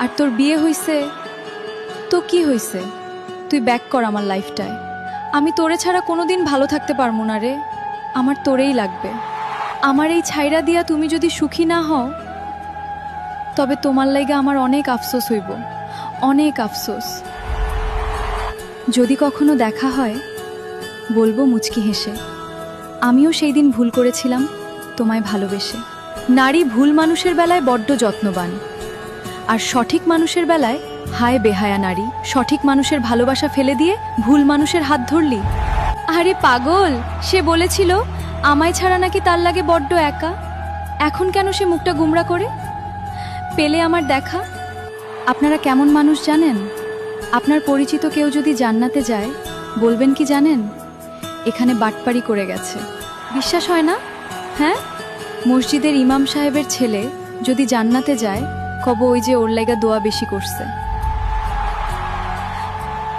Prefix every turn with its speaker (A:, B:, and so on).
A: আর তোর বিয়ে হইছে তো কি হইছে, তুই ব্যাক কর আমার লাইফটায়। আমি তোরে ছাড়া কোনোদিন ভালো থাকতে পারবো না রে, আমার তোরেই লাগবে। আমার এই ছাইরা দিয়া তুমি যদি সুখী না হও, তবে তোমার লাইগা আমার অনেক আফসোস হইব, অনেক আফসোস। যদি কখনো দেখা হয় বলবো মুচকি হেসে, আমিও সেই দিন ভুল করেছিলাম তোমায় ভালোবেসে। নারী ভুল মানুষের বেলায় বড্ড যত্নবান, আর সঠিক মানুষের বেলায় হায় বেহায়া নারী। সঠিক মানুষের ভালোবাসা ফেলে দিয়ে ভুল মানুষের হাত ধরলি। আরে পাগল, সে বলেছিল আমায় ছাড়া নাকি তার লাগে বড্ড একা। এখন কেন সে মুখটা গুমরা করে? পেলে আমার দেখা। আপনারা কেমন মানুষ জানেন? আপনার পরিচিত কেউ যদি জান্নাতে যায় বলবেন কি জানেন? এখানে বাটপারি করে গেছে। বিশ্বাস হয় না? হ্যাঁ, মসজিদের ইমাম সাহেবের ছেলে যদি জান্নাতে যায়, কব ওই যে ওর লাইগা দোয়া বেশি করছে।